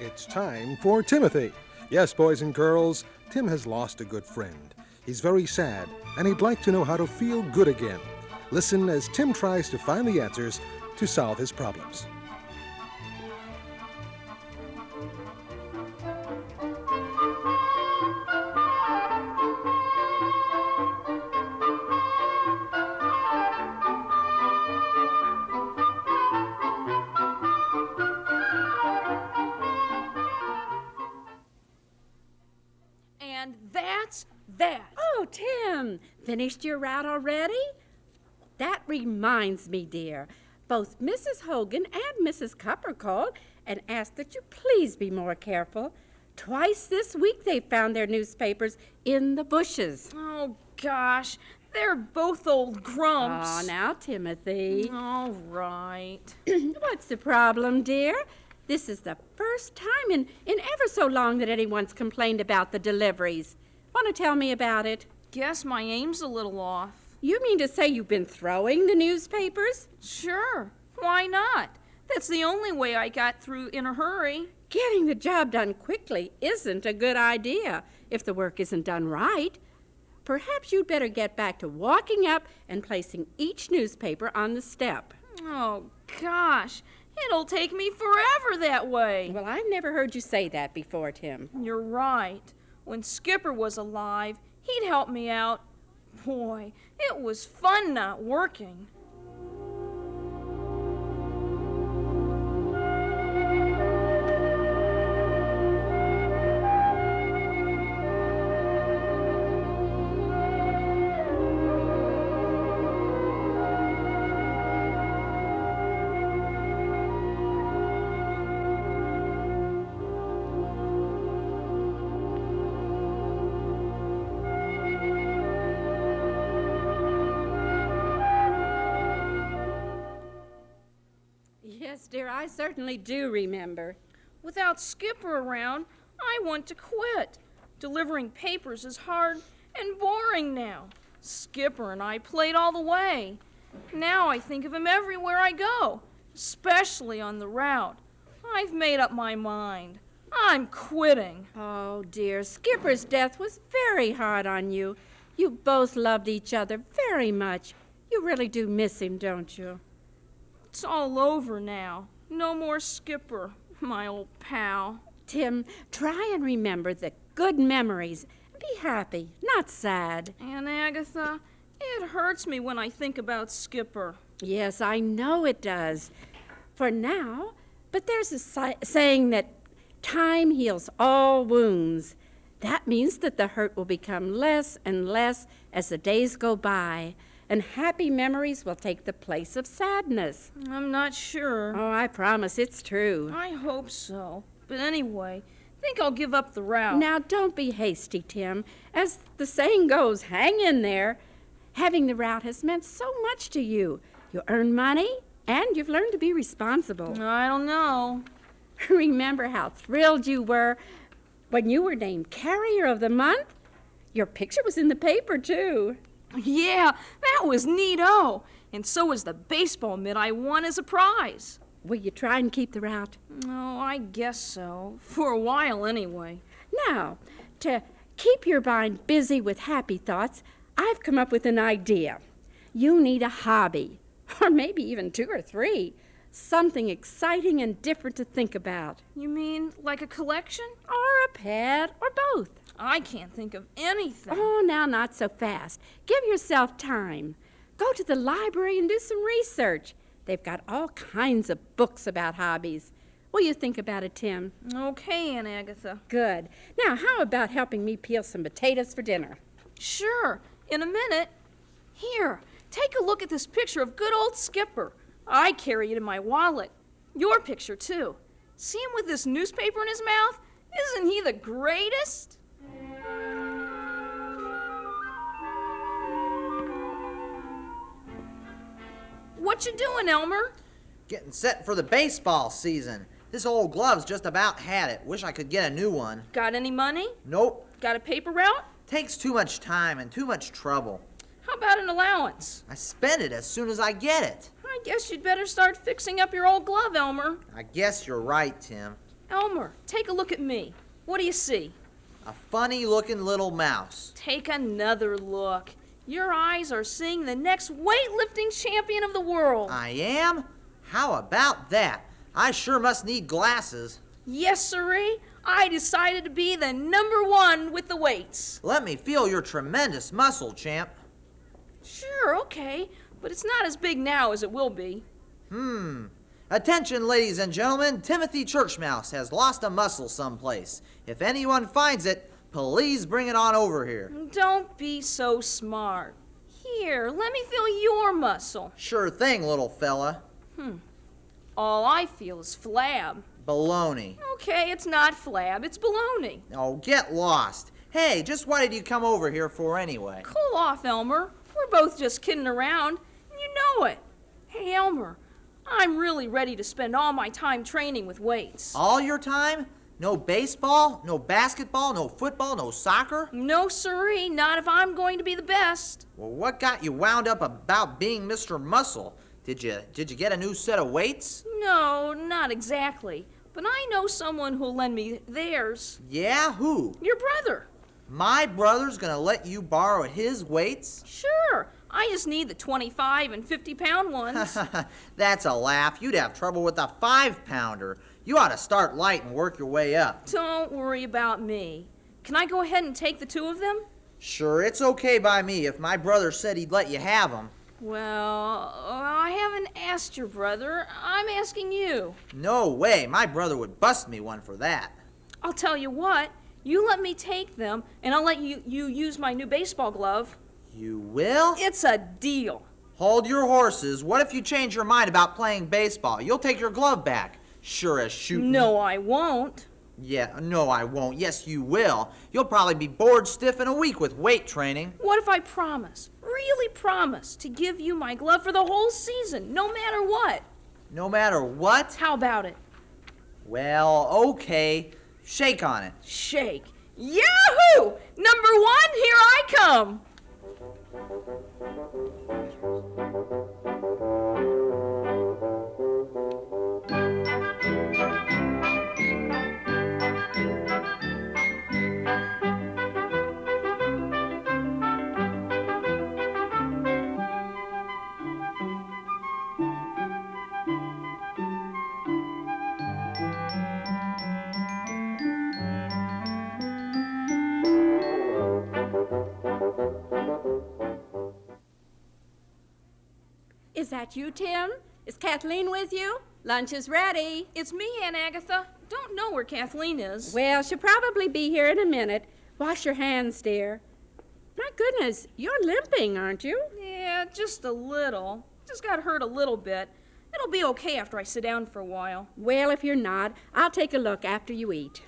It's time for Timothy. Yes, boys and girls, Tim has lost a good friend. He's very sad, and he'd like to know how to feel good again. Listen as Tim tries to find the answers to solve his problems. And that's that. Oh, Tim, finished your route already? That reminds me, dear. Both Mrs. Hogan and Mrs. Cupper called and asked that you please be more careful. Twice this week they found their newspapers in the bushes. Oh, gosh. They're both old grumps. Oh, now, Timothy. All right. What's the problem, dear? This is the first time in ever so long that anyone's complained about the deliveries. Want to tell me about it? Guess my aim's a little off. You mean to say you've been throwing the newspapers? Sure. Why not? That's the only way I got through in a hurry. Getting the job done quickly isn't a good idea if the work isn't done right. Perhaps you'd better get back to walking up and placing each newspaper on the step. Oh, gosh. It'll take me forever that way. Well, I've never heard you say that before, Tim. You're right. When Skipper was alive, he'd help me out. Boy, it was fun not working. Yes, dear, I certainly do remember. Without Skipper around, I want to quit. Delivering papers is hard and boring now. Skipper and I played all the way. Now I think of him everywhere I go, especially on the route. I've made up my mind. I'm quitting. Oh, dear, Skipper's death was very hard on you. You both loved each other very much. You really do miss him, don't you? It's all over now. No more Skipper, my old pal. Tim, try and remember the good memories. Be happy, not sad. Aunt Agatha, it hurts me when I think about Skipper. Yes, I know it does. For now, but there's a saying that time heals all wounds. That means that the hurt will become less and less as the days go by, and happy memories will take the place of sadness. I'm not sure. Oh, I promise it's true. I hope so. But anyway, I think I'll give up the route. Now, don't be hasty, Tim. As the saying goes, hang in there. Having the route has meant so much to you. You earn money, and you've learned to be responsible. I don't know. Remember how thrilled you were when you were named Carrier of the Month? Your picture was in the paper, too. Yeah, that was neato. And so was the baseball mitt I won as a prize. Will you try and keep the route? Oh, I guess so. For a while, anyway. Now, to keep your mind busy with happy thoughts, I've come up with an idea. You need a hobby, or maybe even 2 or 3. Something exciting and different to think about. You mean like a collection? Or a pet, or both. I can't think of anything. Oh, now, not so fast. Give yourself time. Go to the library and do some research. They've got all kinds of books about hobbies. Will you think about it, Tim? Okay, Aunt Agatha. Good. Now, how about helping me peel some potatoes for dinner? Sure, in a minute. Here, take a look at this picture of good old Skipper. I carry it in my wallet. Your picture, too. See him with this newspaper in his mouth? Isn't he the greatest? What you doing, Elmer? Getting set for the baseball season. This old glove's just about had it. Wish I could get a new one. Got any money? Nope. Got a paper route? Takes too much time and too much trouble. How about an allowance? I spend it as soon as I get it. I guess you'd better start fixing up your old glove, Elmer. I guess you're right, Tim. Elmer, take a look at me. What do you see? A funny-looking little mouse. Take another look. Your eyes are seeing the next weightlifting champion of the world. I am? How about that? I sure must need glasses. Yes, sirree. I decided to be the #1 with the weights. Let me feel your tremendous muscle, champ. Sure, okay, but it's not as big now as it will be. Attention, ladies and gentlemen, Timothy Churchmouse has lost a muscle someplace. If anyone finds it, please bring it on over here. Don't be so smart. Here, let me feel your muscle. Sure thing, little fella. All I feel is flab. Baloney. Okay, it's not flab, it's baloney. Oh, get lost. Hey, just what did you come over here for anyway? Cool off, Elmer. We're both just kidding around, and you know it. Hey, Elmer, I'm really ready to spend all my time training with weights. All your time? No baseball, no basketball, no football, no soccer? No, sirree, not if I'm going to be the best. Well, what got you wound up about being Mr. Muscle? Did you get a new set of weights? No, not exactly. But I know someone who'll lend me theirs. Yeah, who? Your brother. My brother's gonna let you borrow his weights? Sure. I just need the 25 and 50-pound ones. That's a laugh. You'd have trouble with a 5-pounder. You ought to start light and work your way up. Don't worry about me. Can I go ahead and take the 2 of them? Sure, it's okay by me if my brother said he'd let you have them. Well, I haven't asked your brother. I'm asking you. No way. My brother would bust me one for that. I'll tell you what. You let me take them, and I'll let you use my new baseball glove. You will? It's a deal. Hold your horses. What if you change your mind about playing baseball? You'll take your glove back. Sure as shooting. No, I won't. Yeah, no, I won't. Yes, you will. You'll probably be bored stiff in a week with weight training. What if I promise, really promise, to give you my glove for the whole season, no matter what? No matter what? How about it? Well, okay. Shake on it. Shake. Yahoo! #1, here I come. Is that you, Tim? Is Kathleen with you? Lunch is ready. It's me, Aunt Agatha. Don't know where Kathleen is. Well, she'll probably be here in a minute. Wash your hands, dear. My goodness, you're limping, aren't you? Yeah, just a little. Just got hurt a little bit. It'll be okay after I sit down for a while. Well, if you're not, I'll take a look after you eat.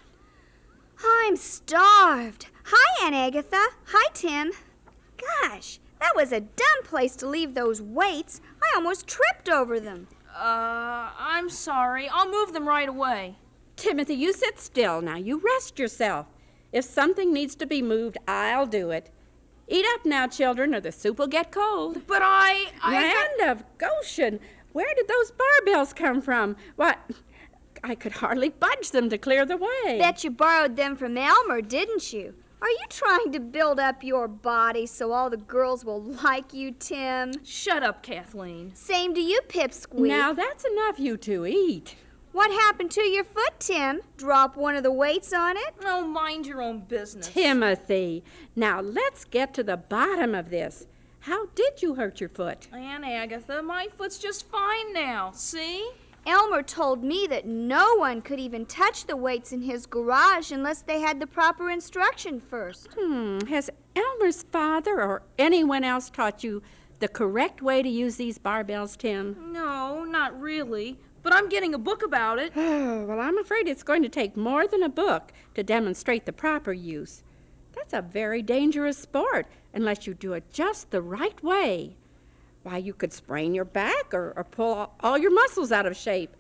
I'm starved. Hi, Aunt Agatha. Hi, Tim. Gosh, that was a dumb place to leave those weights. I almost tripped over them. I'm sorry. I'll move them right away. Timothy, you sit still now. You rest yourself. If something needs to be moved, I'll do it. Eat up now, children, or the soup will get cold. But Land of Goshen, where did those barbells come from? Why, I could hardly budge them to clear the way. Bet you borrowed them from Elmer, didn't you? Are you trying to build up your body so all the girls will like you, Tim? Shut up, Kathleen. Same to you, Pipsqueak. Now, that's enough, you two. Eat. What happened to your foot, Tim? Drop one of the weights on it? Oh, mind your own business. Timothy, now let's get to the bottom of this. How did you hurt your foot? Aunt Agatha, my foot's just fine now. See? Elmer told me that no one could even touch the weights in his garage unless they had the proper instruction first. Has Elmer's father or anyone else taught you the correct way to use these barbells, Tim? No, not really. But I'm getting a book about it. Oh, well, I'm afraid it's going to take more than a book to demonstrate the proper use. That's a very dangerous sport unless you do it just the right way. Why, you could sprain your back or pull all your muscles out of shape.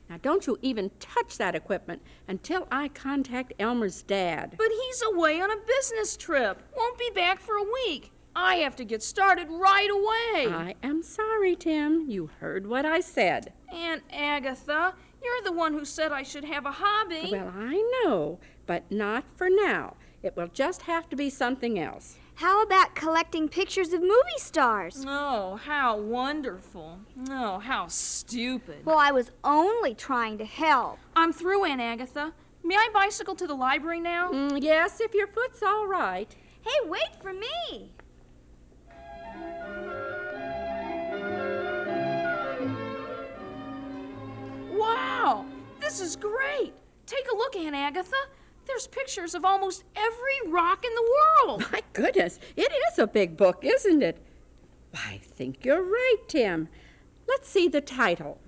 Now, don't you even touch that equipment until I contact Elmer's dad. But he's away on a business trip. Won't be back for a week. I have to get started right away. I am sorry, Tim. You heard what I said. Aunt Agatha, You're the one who said I should have a hobby. Well, I know, but not for now. It will just have to be something else. How about collecting pictures of movie stars? Oh, how wonderful. Oh, how stupid. Well, I was only trying to help. I'm through, Aunt Agatha. May I bicycle to the library now? Yes, if your foot's all right. Hey, wait for me. Wow, this is great. Take a look, Aunt Agatha. There's pictures of almost every rock in the world. My goodness, it is a big book, isn't it? I think you're right, Tim. Let's see the title.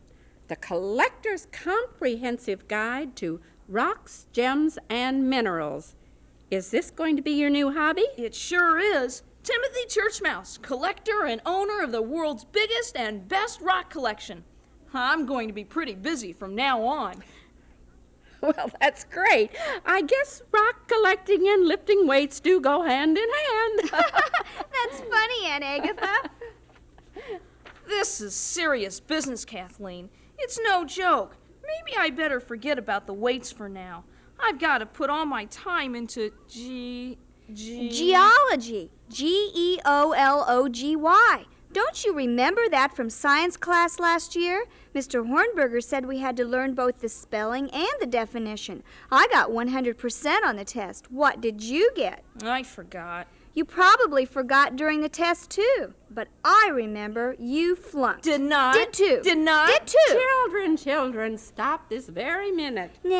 The Collector's Comprehensive Guide to Rocks, Gems, and Minerals. Is this going to be your new hobby? It sure is. Timothy Churchmouse, collector and owner of the world's biggest and best rock collection. I'm going to be pretty busy from now on. Well, that's great. I guess rock collecting and lifting weights do go hand in hand. That's funny, Aunt Agatha. This is serious business, Kathleen. It's no joke. Maybe I better forget about the weights for now. I've got to put all my time into Geology. Geology. Don't you remember that from science class last year? Mr. Hornberger said we had to learn both the spelling and the definition. I got 100% on the test. What did you get? I forgot. You probably forgot during the test, too. But I remember you flunked. Did not. Did too. Did not. Did too. Children, stop this very minute. Children.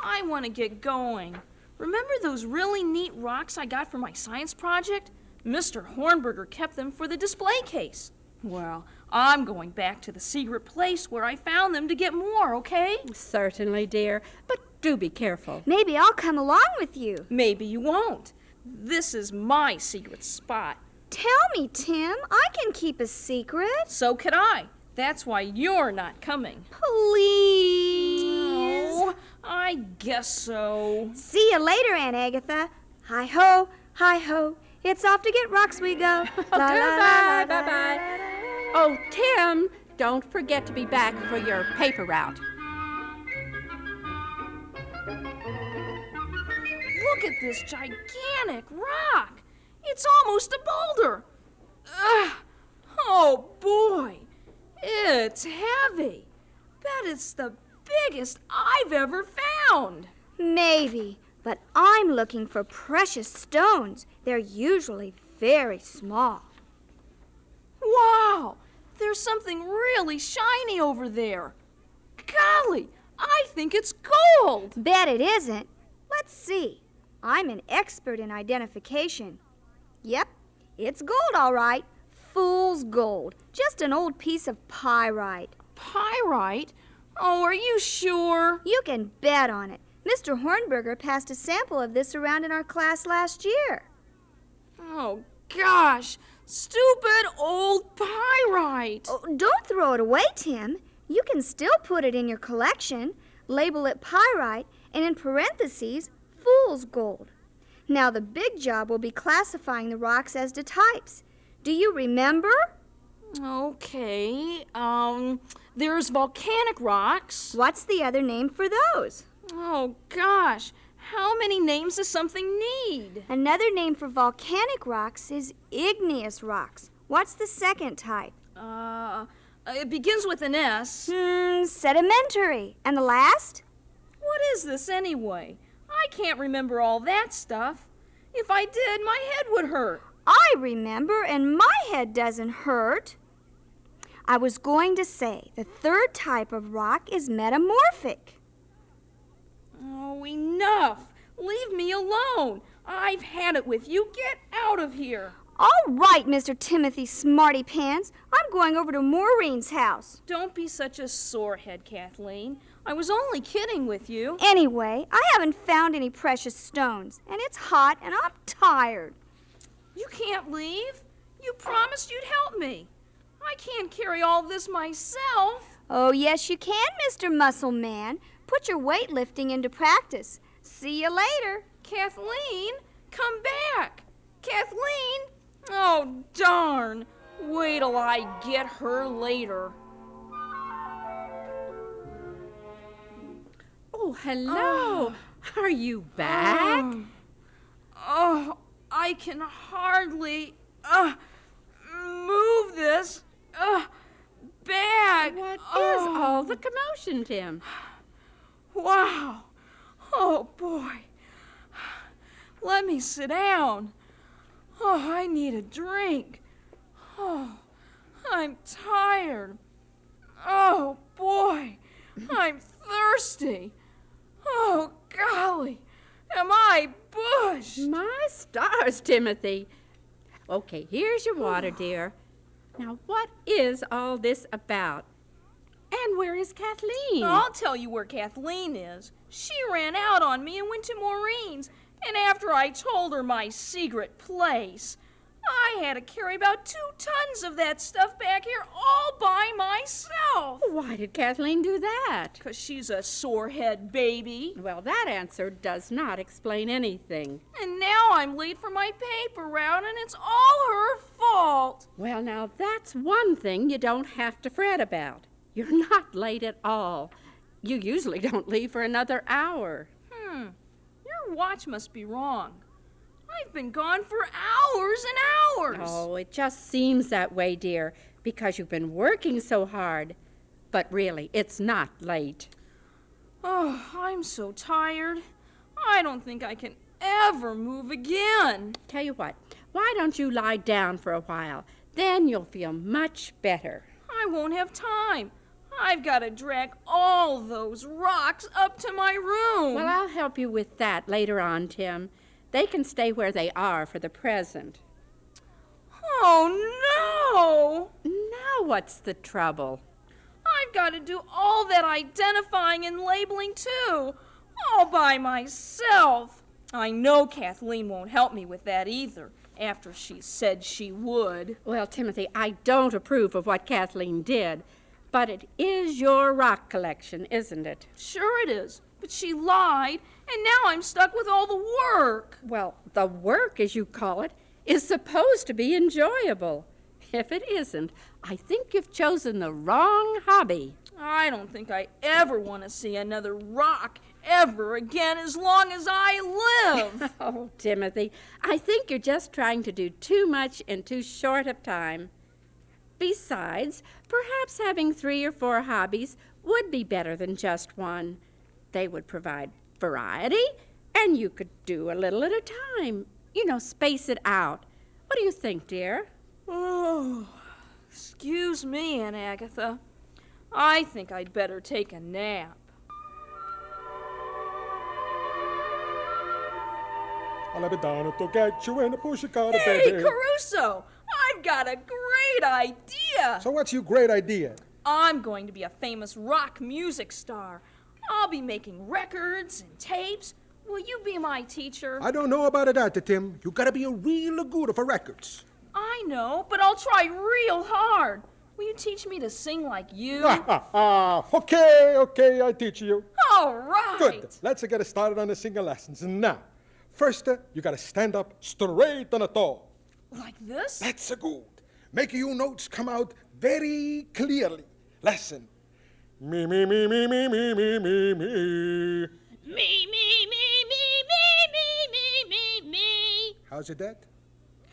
I want to get going. Remember those really neat rocks I got for my science project? Mr. Hornberger kept them for the display case. Well, I'm going back to the secret place where I found them to get more, okay? Certainly, dear, but do be careful. Maybe I'll come along with you. Maybe you won't. This is my secret spot. Tell me, Tim. I can keep a secret. So could I. That's why you're not coming. Please. Oh, I guess so. See you later, Aunt Agatha. Hi-ho, hi-ho. It's off to get rocks we go. Goodbye, bye-bye. Oh, Tim, don't forget to be back for your paper route. Look at this gigantic rock. It's almost a boulder. Ugh. Oh, boy. It's heavy. Bet it's the biggest I've ever found. Maybe, but I'm looking for precious stones. They're usually very small. Wow, there's something really shiny over there. Golly, I think it's gold. Bet it isn't. Let's see. I'm an expert in identification. Yep, it's gold, all right. Fool's gold. Just an old piece of pyrite. Pyrite? Oh, are you sure? You can bet on it. Mr. Hornberger passed a sample of this around in our class last year. Oh, gosh. Stupid old pyrite. Oh, don't throw it away, Tim. You can still put it in your collection, label it pyrite, and in parentheses, fool's gold. Now the big job will be classifying the rocks as to types. Do you remember? Okay, there's volcanic rocks. What's the other name for those? Oh, gosh. How many names does something need? Another name for volcanic rocks is igneous rocks. What's the second type? It begins with an S. Sedimentary. And the last? What is this anyway? I can't remember all that stuff. If I did, my head would hurt. I remember, and my head doesn't hurt. I was going to say the third type of rock is metamorphic. Oh, enough. Leave me alone. I've had it with you. Get out of here. All right, Mr. Timothy Smarty Pants. I'm going over to Maureen's house. Don't be such a sorehead, Kathleen. I was only kidding with you. Anyway, I haven't found any precious stones, and it's hot, and I'm tired. You can't leave. You promised you'd help me. I can't carry all this myself. Oh, yes, you can, Mr. Muscle Man. Put your weightlifting into practice. See you later. Kathleen, come back. Kathleen? Oh, darn. Wait till I get her later. Oh, hello. Are you back? Oh, I can hardly move this bag. What is all the commotion, Tim? Wow. Oh, boy. Let me sit down. Oh, I need a drink. Oh, I'm tired. Oh, boy. I'm thirsty. Oh, golly. Am I bushed? My stars, Timothy. Okay, here's your water, dear. Now, what is all this about? And where is Kathleen? I'll tell you where Kathleen is. She ran out on me and went to Maureen's. And after I told her my secret place, I had to carry about 2 tons of that stuff back here all by myself. Why did Kathleen do that? 'Cause she's a sorehead baby. Well, that answer does not explain anything. And now I'm late for my paper route, and it's all her fault. Well, now that's one thing you don't have to fret about. You're not late at all. You usually don't leave for another hour. Your watch must be wrong. I've been gone for hours and hours. Oh, it just seems that way, dear, because you've been working so hard. But really, it's not late. Oh, I'm so tired. I don't think I can ever move again. Tell you what, why don't you lie down for a while? Then you'll feel much better. I won't have time. I've got to drag all those rocks up to my room. Well, I'll help you with that later on, Tim. They can stay where they are for the present. Oh, no! Now what's the trouble? I've got to do all that identifying and labeling, too, all by myself. I know Kathleen won't help me with that either, after she said she would. Well, Timothy, I don't approve of what Kathleen did, but it is your rock collection, isn't it? Sure it is, but she lied, and now I'm stuck with all the work. Well, the work, as you call it, is supposed to be enjoyable. If it isn't, I think you've chosen the wrong hobby. I don't think I ever want to see another rock ever again as long as I live. Oh, Timothy, I think you're just trying to do too much in too short of time. Besides, perhaps having 3 or 4 hobbies would be better than just one. They would provide variety, and you could do a little at a time. You know, space it out. What do you think, dear? Oh, excuse me, Aunt Agatha. I think I'd better take a nap. I'll be down to get you in the pussycat, Hey, baby. Caruso! I've got a great idea! So what's your great idea? I'm going to be a famous rock music star. I'll be making records and tapes. Will you be my teacher? I don't know about that, Tim. You gotta be a real good for records. I know, but I'll try real hard. Will you teach me to sing like you? Okay, I teach you. All right. Good. Let's get started on the singing lessons. Now, first, you gotta stand up straight and tall. Like this? That's good. Make your notes come out very clearly. Listen. Me, me, me, me, me, me, me, me, me. Me, me, me, me, me, me, me, me, me. How's it that?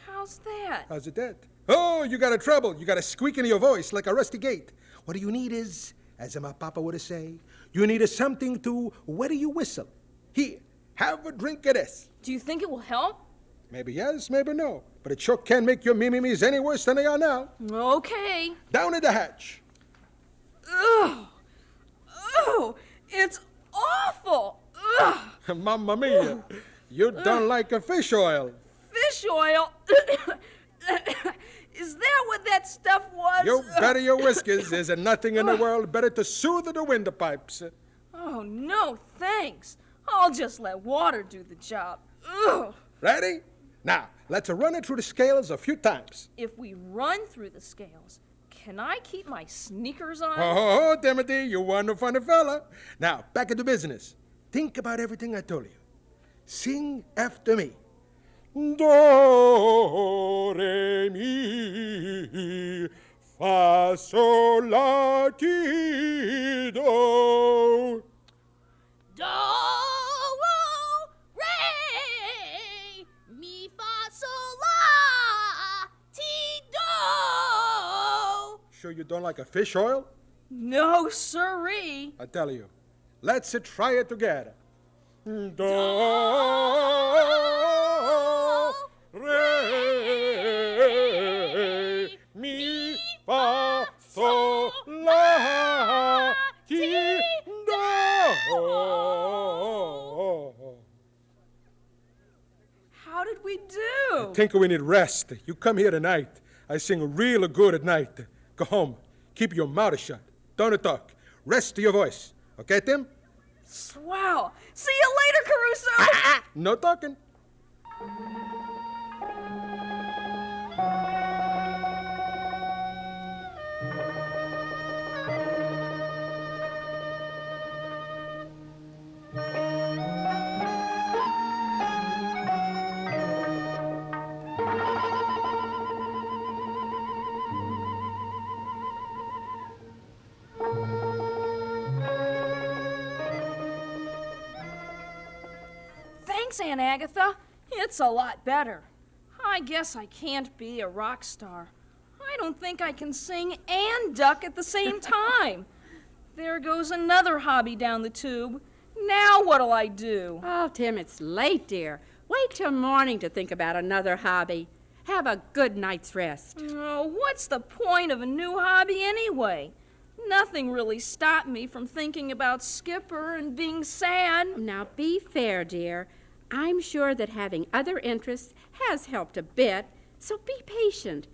How's that? How's it that? Oh, you got a trouble. You got a squeak in your voice like a rusty gate. What you need is, as my papa would say, you need something to wet your whistle. Here, have a drink of this. Do you think it will help? Maybe yes, maybe no. But it sure can't make your me-me-me's any worse than they are now. Okay. Down at the hatch. Ugh. Oh, it's awful. Ugh. Mamma mia. You don't like a fish oil. Fish oil? Is that what that stuff was? You better your whiskers. There's nothing in the world better to soothe the windpipes. Oh, no, thanks. I'll just let water do the job. Ugh. Ready? Now, let's run it through the scales a few times. If we run through the scales, can I keep my sneakers on? Oh, Timothy, you wonderful fella. Now, back into business. Think about everything I told you. Sing after me. Do, re, mi, fa, sol, la, ti, do. Do, sure you don't like a fish oil? No, sirree. I tell you, let's try it together. Do, re, mi, fa, sol, la, ti, do. How did we do? I think we need rest. You come here tonight. I sing real good at night. Go home. Keep your mouth shut. Don't talk. Rest your voice. Okay, Tim? Swell. See you later, Caruso. No talking. Thanks, Aunt Agatha. It's a lot better. I guess I can't be a rock star. I don't think I can sing and duck at the same time. There goes another hobby down the tube. Now what'll I do? Oh, Tim, it's late, dear. Wait till morning to think about another hobby. Have a good night's rest. Oh, what's the point of a new hobby anyway? Nothing really stopped me from thinking about Skipper and being sad. Now, be fair, dear. I'm sure that having other interests has helped a bit, so be patient.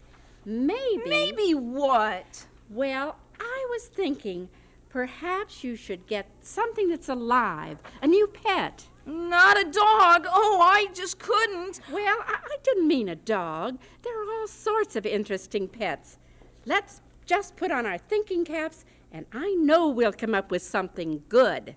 Maybe what? Well, I was thinking perhaps you should get something that's alive, a new pet. Not a dog. Oh, I just couldn't. Well, I didn't mean a dog. There are all sorts of interesting pets. Let's just put on our thinking caps, and I know we'll come up with something good.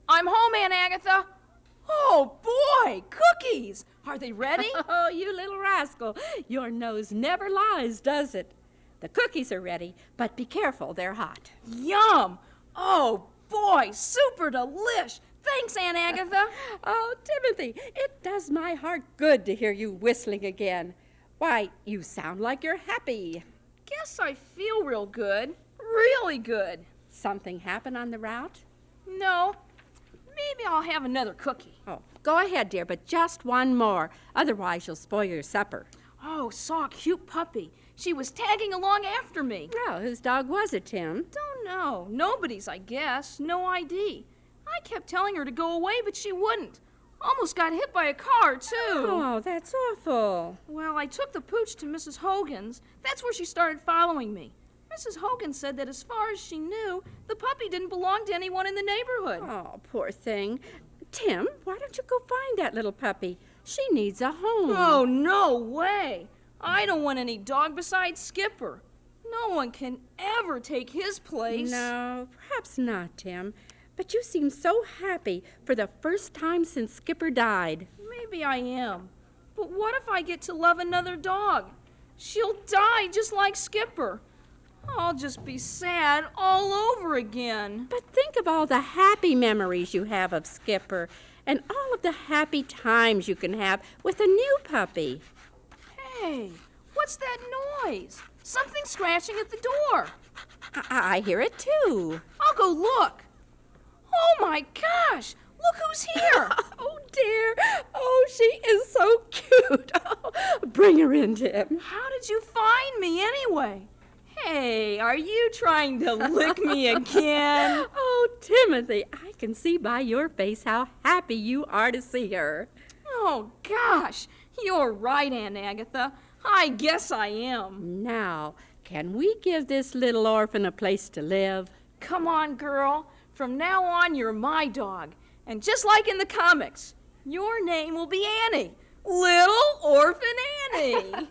I'm home, Aunt Agatha. Oh, boy, cookies. Are they ready? Oh, you little rascal. Your nose never lies, does it? The cookies are ready, but be careful, they're hot. Yum. Oh, boy, super delish. Thanks, Aunt Agatha. Oh, Timothy, it does my heart good to hear you whistling again. Why, you sound like you're happy. Guess I feel real good. Really good. Something happened on the route? No, maybe I'll have another cookie. Oh, go ahead, dear, but just one more. Otherwise, you'll spoil your supper. Oh, saw a cute puppy. She was tagging along after me. Well, whose dog was it, Tim? Don't know. Nobody's, I guess. No ID. I kept telling her to go away, but she wouldn't. Almost got hit by a car, too. Oh, that's awful. Well, I took the pooch to Mrs. Hogan's. That's where she started following me. Mrs. Hogan said that as far as she knew, the puppy didn't belong to anyone in the neighborhood. Oh, poor thing. Tim, why don't you go find that little puppy? She needs a home. Oh, no way. I don't want any dog besides Skipper. No one can ever take his place. No, perhaps not, Tim. But you seem so happy for the first time since Skipper died. Maybe I am. But what if I get to love another dog? She'll die just like Skipper. I'll just be sad all over again. But think of all the happy memories you have of Skipper and all of the happy times you can have with a new puppy. Hey, what's that noise? Something scratching at the door. I hear it too. I'll go look. Oh my gosh, look who's here. Oh dear, oh she is so cute. Oh, bring her in, Tim. How did you find me anyway? Hey, are you trying to lick me again? Oh, Timothy, I can see by your face how happy you are to see her. Oh gosh, you're right, Aunt Agatha. I guess I am. Now, can we give this little orphan a place to live? Come on, girl. From now on, you're my dog. And just like in the comics, Your name will be Annie. Little Orphan Annie.